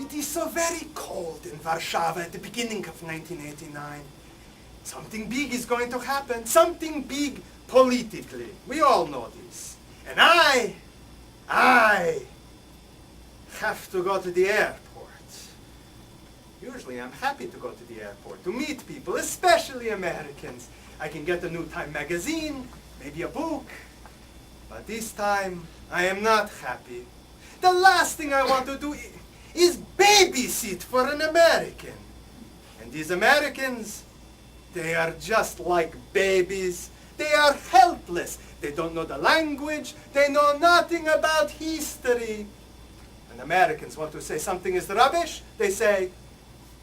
It is so very cold in Warsaw at the beginning of 1989. Something big is going to happen. Something big politically. We all know this. And I have to go to the airport. Usually I'm happy to go to the airport to meet people, especially Americans. I can get a new Time magazine, maybe a book. But this time, I am not happy. The last thing I want to do is babysit for an American. And these Americans, they are just like babies. They are helpless. They don't know the language. They know nothing about history. When Americans want to say something is rubbish, they say,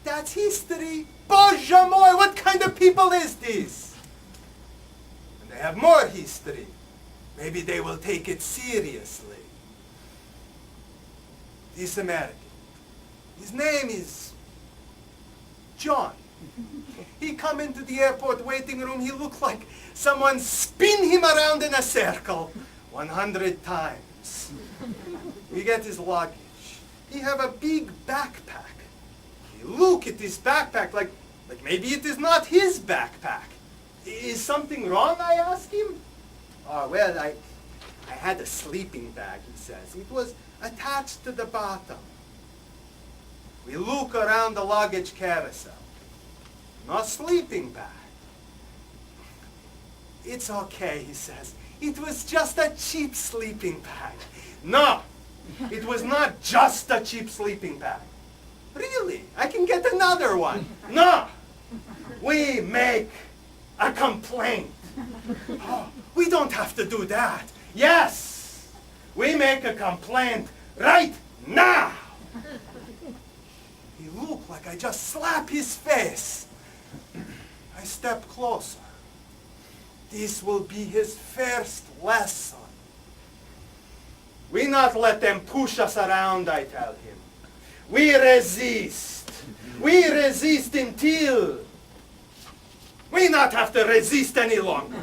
that's history. Bozhe moi, what kind of people is this? And they have more history. Maybe they will take it seriously. This American, his name is John. He come into the airport waiting room, he looked like someone spin him around in a circle 100 times. We get his luggage. He have a big backpack. He look at this backpack like maybe it is not his backpack. Is something wrong, I ask him? Oh, well, I had a sleeping bag, he says. It was attached to the bottom. We look around the luggage carousel. No sleeping bag. It's okay, he says. It was just a cheap sleeping bag. No, it was not just a cheap sleeping bag. Really, I can get another one. No, we make a complaint. Oh, we don't have to do that. Yes, we make a complaint right now. He looked like I just slapped his face. I stepped closer. This will be his first lesson. We not let them push us around, I tell him. We resist. We resist until we not have to resist any longer.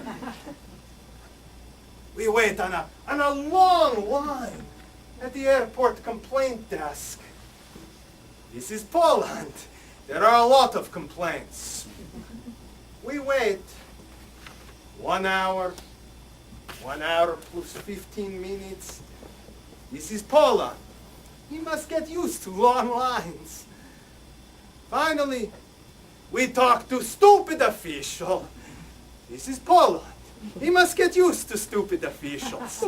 We wait on a long line at the airport complaint desk. This is Poland. There are a lot of complaints. We wait 1 hour plus 15 minutes. This is Poland. You must get used to long lines. Finally, we talk to stupid official. This is Poland. He must get used to stupid officials.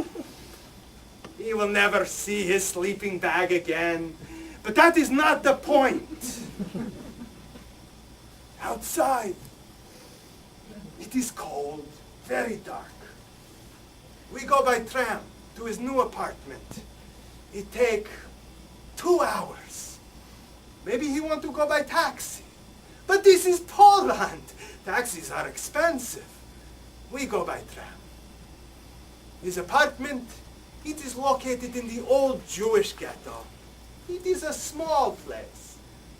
He will never see his sleeping bag again. But that is not the point. Outside, it is cold, very dark. We go by tram to his new apartment. It take 2 hours. Maybe he want to go by taxi. But this is Poland. Taxis are expensive. We go by tram. His apartment, it is located in the old Jewish ghetto. It is a small place,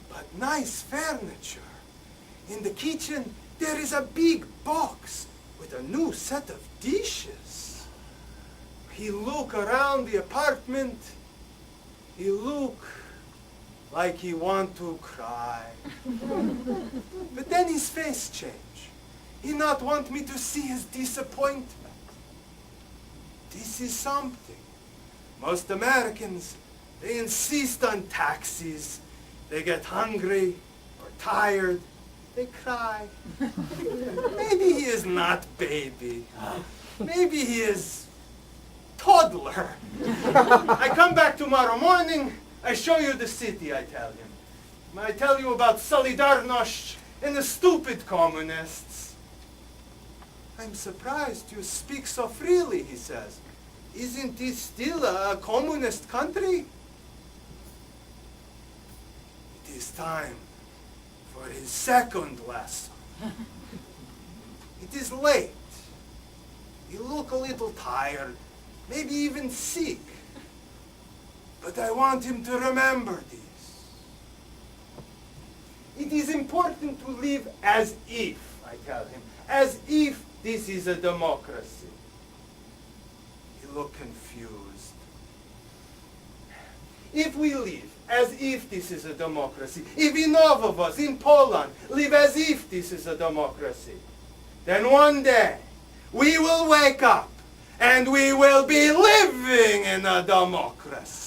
but nice furniture. In the kitchen, there is a big box with a new set of dishes. He look around the apartment. He look like he want to cry. But then his face change. He not want me to see his disappointment. This is something. Most Americans, they insist on taxis. They get hungry or tired. They cry. Maybe he is not baby. Maybe he is toddler. I come back tomorrow morning. I show you the city, I tell him. I tell you about Solidarność and the stupid communists. I'm surprised you speak so freely, he says. Isn't this still a communist country? It is time for his second lesson. It is late. You look a little tired, maybe even sick. But I want him to remember this. It is important to live as if, I tell him, as if this is a democracy. He looked confused. If we live as if this is a democracy, if enough of us in Poland live as if this is a democracy, then one day we will wake up and we will be living in a democracy.